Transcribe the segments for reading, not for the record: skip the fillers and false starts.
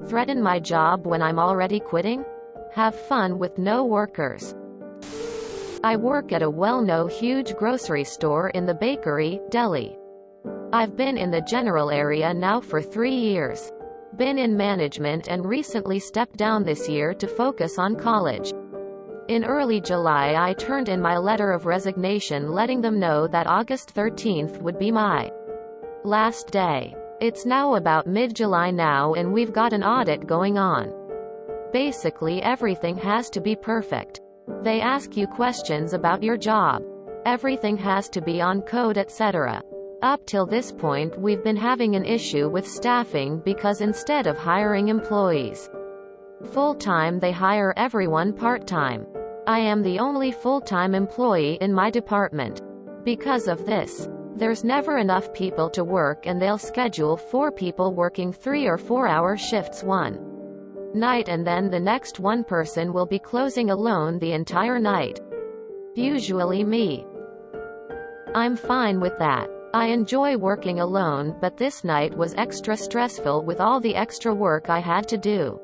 Threaten my job when I'm already quitting? Have fun with no workers. I work at a well-known huge grocery store in the bakery, deli. I've been in the general area now for 3 years. Been in management and recently stepped down this year to focus on college. In early July I turned in my letter of resignation letting them know that August 13th would be my last day. It's now about mid-July now and we've got an audit going on. Basically everything has to be perfect. They ask you questions about your job. Everything has to be on code, etc. Up till this point we've been having an issue with staffing because instead of hiring employees full-time they hire everyone part-time. I am the only full-time employee in my department. Because of this, there's never enough people to work and they'll schedule 4 people working 3 or 4-hour shifts one night and then the next one person will be closing alone the entire night. Usually me. I'm fine with that. I enjoy working alone, but this night was extra stressful with all the extra work I had to do.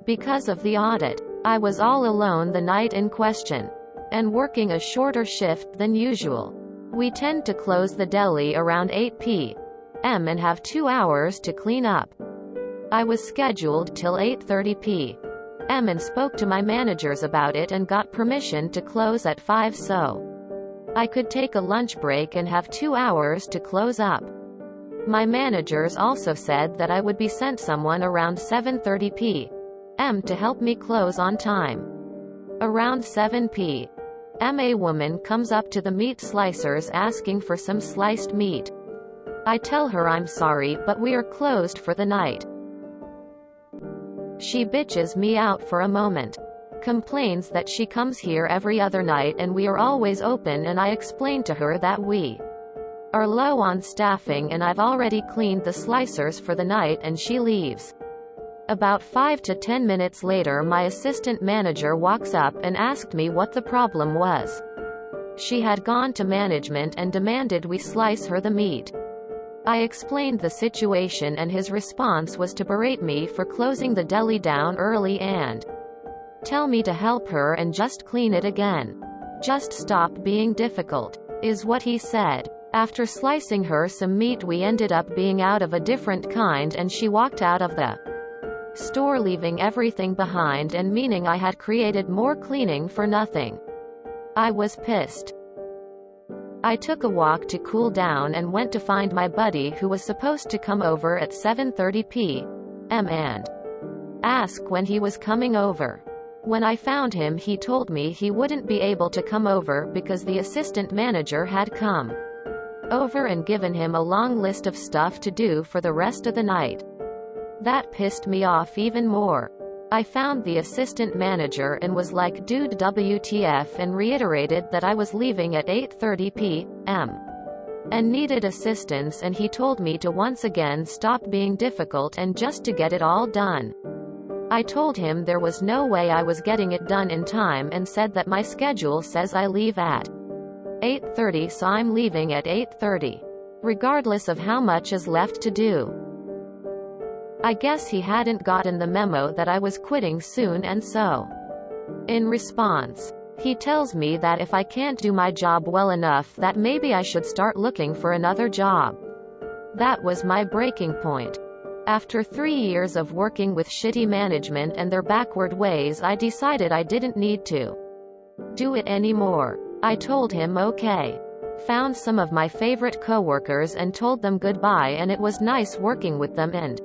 Because of the audit, I was all alone the night in question, and working a shorter shift than usual. We tend to close the deli around 8 p.m. and have 2 hours to clean up. I was scheduled till 8:30 p.m. and spoke to my managers about it and got permission to close at 5 so I could take a lunch break and have 2 hours to close up. My managers also said that I would be sent someone around 7:30 p.m. to help me close on time. Around 7 p.m. a woman comes up to the meat slicers asking for some sliced meat. I tell her I'm sorry but we are closed for the night. She bitches me out for a moment. Complains that she comes here every other night and we are always open and I explain to her that we are low on staffing and I've already cleaned the slicers for the night and she leaves. About 5 to 10 minutes later my assistant manager walks up and asked me what the problem was. She had gone to management and demanded we slice her the meat. I explained the situation and his response was to berate me for closing the deli down early and tell me to help her and just clean it again. Just stop being difficult, is what he said. After slicing her some meat we ended up being out of a different kind and she walked out of the store leaving everything behind and meaning I had created more cleaning for nothing. I was pissed. I took a walk to cool down and went to find my buddy who was supposed to come over at 7:30 p.m. and ask when he was coming over. When I found him he told me he wouldn't be able to come over because the assistant manager had come over and given him a long list of stuff to do for the rest of the night. That pissed me off even more. I found the assistant manager and was like, dude, WTF, and reiterated that I was leaving at 8:30 p.m. and needed assistance and he told me to once again stop being difficult and just to get it all done. I told him there was no way I was getting it done in time and said that my schedule says I leave at 8:30 so I'm leaving at 8:30. Regardless of how much is left to do. I guess he hadn't gotten the memo that I was quitting soon and so, in response, he tells me that if I can't do my job well enough that maybe I should start looking for another job. That was my breaking point. After 3 years of working with shitty management and their backward ways I decided I didn't need to do it anymore. I told him okay. Found some of my favorite coworkers and told them goodbye and it was nice working with them and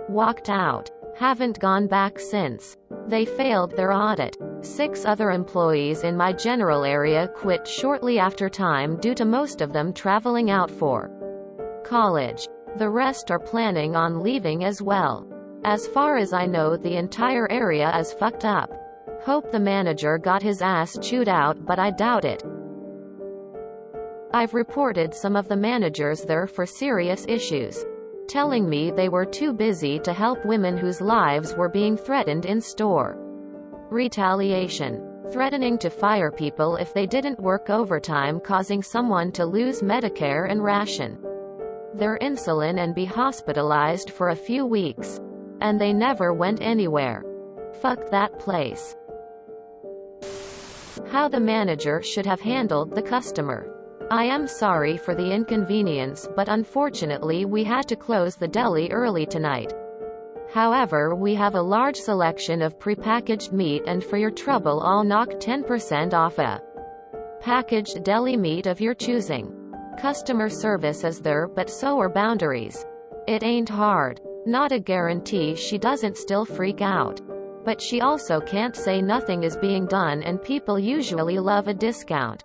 walked out. Haven't gone back since. They failed their audit. 6 other employees in my general area quit shortly after time due to most of them traveling out for college. The rest are planning on leaving as well. As far as I know the entire area is fucked up. Hope the manager got his ass chewed out but I doubt it. I've reported some of the managers there for serious issues, telling me they were too busy to help women whose lives were being threatened in store. Retaliation. Threatening to fire people if they didn't work overtime, causing someone to lose Medicare and ration their insulin and be hospitalized for a few weeks. And they never went anywhere. Fuck that place. How the manager should have handled the customer. I am sorry for the inconvenience, but unfortunately we had to close the deli early tonight. However, we have a large selection of prepackaged meat, and for your trouble I'll knock 10% off a packaged deli meat of your choosing. Customer service is there, but so are boundaries. It ain't hard. Not a guarantee she doesn't still freak out. But she also can't say nothing is being done, and people usually love a discount.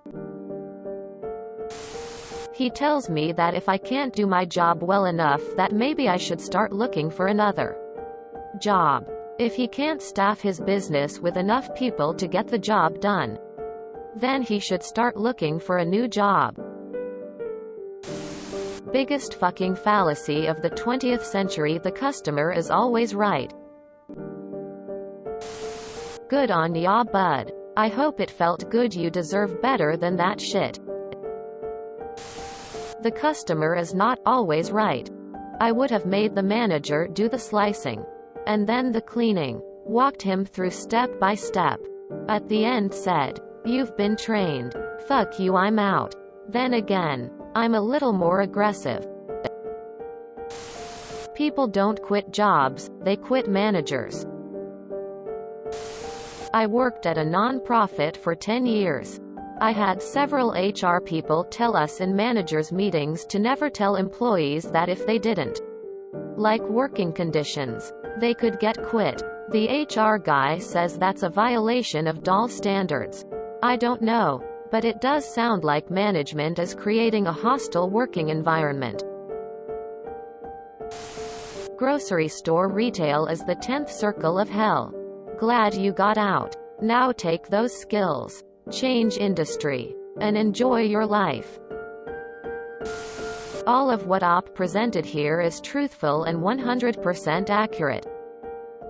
He tells me that if I can't do my job well enough, that maybe I should start looking for another job. If he can't staff his business with enough people to get the job done, then he should start looking for a new job. Biggest fucking fallacy of the 20th century: the customer is always right. Good on ya, bud. I hope it felt good. You deserve better than that shit. The customer is not always right. I would have made the manager do the slicing and then the cleaning. Walked him through step by step. At the end said, "You've been trained. Fuck you, I'm out." Then again, I'm a little more aggressive. People don't quit jobs, they quit managers. I worked at a non-profit for 10 years. I had several HR people tell us in managers' meetings to never tell employees that if they didn't like working conditions, they could get quit. The HR guy says that's a violation of DOL standards. I don't know, but it does sound like management is creating a hostile working environment. Grocery store retail is the 10th circle of hell. Glad you got out. Now take those skills, change industry, and enjoy your life. All of what OP presented here is truthful and 100% accurate.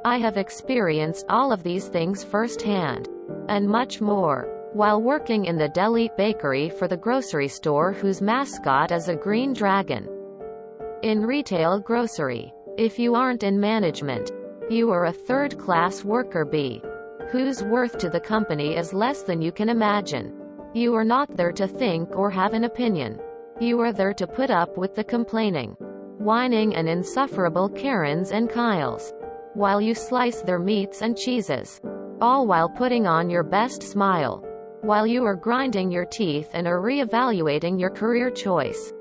I have experienced all of these things firsthand, and much more, while working in the deli bakery for the grocery store whose mascot is a green dragon. In retail grocery, if you aren't in management, you are a third-class worker bee, whose worth to the company is less than you can imagine. You are not there to think or have an opinion. You are there to put up with the complaining, whining and insufferable Karens and Kyles, while you slice their meats and cheeses, all while putting on your best smile, while you are grinding your teeth and are re-evaluating your career choice.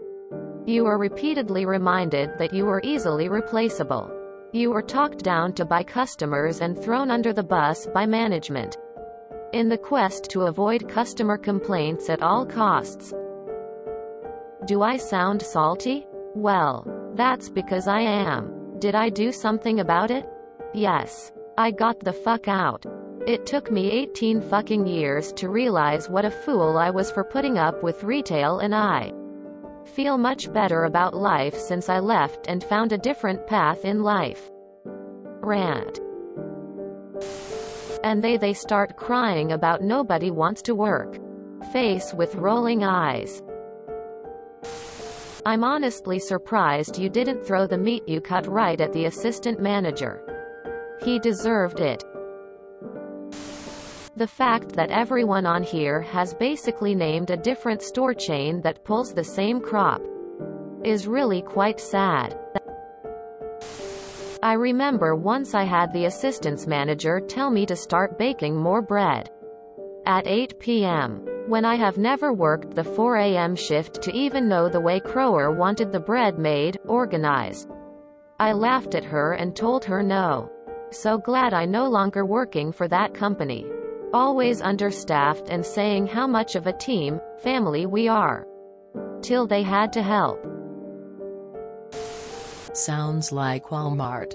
You are repeatedly reminded that you are easily replaceable. You are talked down to by customers and thrown under the bus by management, in the quest to avoid customer complaints at all costs. Do I sound salty? Well, that's because I am. Did I do something about it? Yes. I got the fuck out. It took me 18 fucking years to realize what a fool I was for putting up with retail, and I feel much better about life since I left and found a different path in life. Rant. And they start crying about nobody wants to work. Face with rolling eyes. I'm honestly surprised you didn't throw the meat you cut right at the assistant manager. He deserved it. The fact that everyone on here has basically named a different store chain that pulls the same crop is really quite sad. I remember once I had the assistance manager tell me to start baking more bread at 8 p.m. when I have never worked the 4 a.m. shift to even know the way Crower wanted the bread made, organized. I laughed at her and told her no. So glad I no longer working for that company. Always understaffed and saying how much of a team, family we are. Till they had to help. Sounds like Walmart.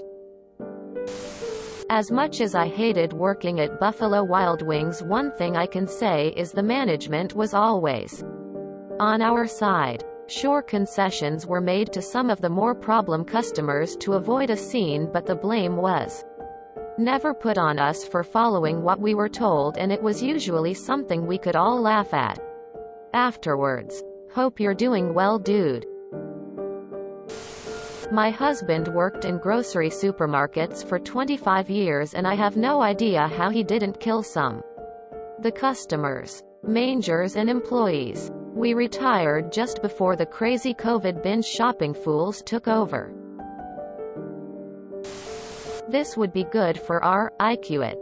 As much as I hated working at Buffalo Wild Wings, one thing I can say is the management was always on our side. Sure, concessions were made to some of the more problem customers to avoid a scene, but the blame was never put on us for following what we were told, and it was usually something we could all laugh at afterwards. Hope you're doing well, dude. My husband worked in grocery supermarkets for 25 years and I have no idea how he didn't kill some. The customers, managers and employees. We retired just before the crazy COVID binge shopping fools took over. This would be good for our IQ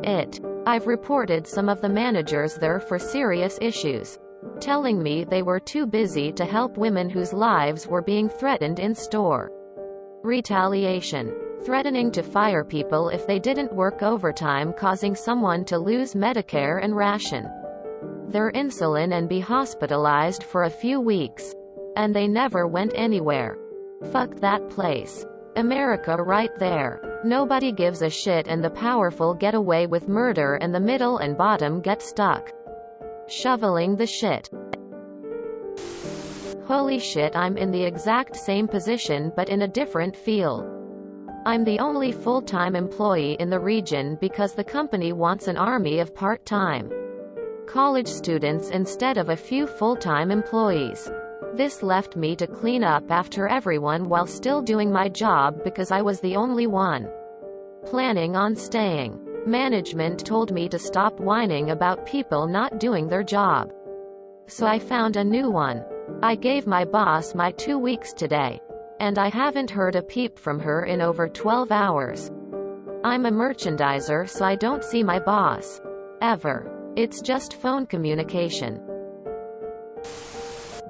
it. I've reported some of the managers there for serious issues, telling me they were too busy to help women whose lives were being threatened in store. Retaliation. Threatening to fire people if they didn't work overtime, causing someone to lose Medicare and ration their insulin and be hospitalized for a few weeks. And they never went anywhere. Fuck that place. America right there. Nobody gives a shit and the powerful get away with murder and the middle and bottom get stuck shoveling the shit. Holy shit, I'm in the exact same position but in a different field. I'm the only full-time employee in the region because the company wants an army of part-time college students instead of a few full-time employees. This left me to clean up after everyone while still doing my job because I was the only one planning on staying. Management told me to stop whining about people not doing their job. So I found a new one. I gave my boss my 2 weeks today. And I haven't heard a peep from her in over 12 hours. I'm a merchandiser, so I don't see my boss ever. It's just phone communication.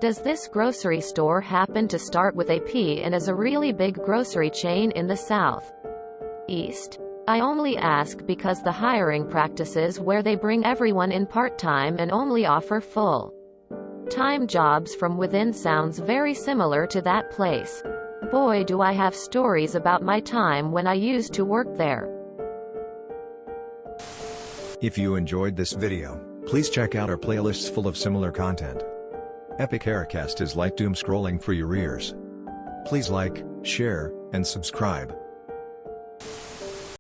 Does this grocery store happen to start with a P and is a really big grocery chain in the South East? I only ask because the hiring practices where they bring everyone in part-time and only offer full-time jobs from within sounds very similar to that place. Boy, do I have stories about my time when I used to work there. If you enjoyed this video, please check out our playlists full of similar content. Epic Aircast is like doom scrolling for your ears. Please like, share, and subscribe.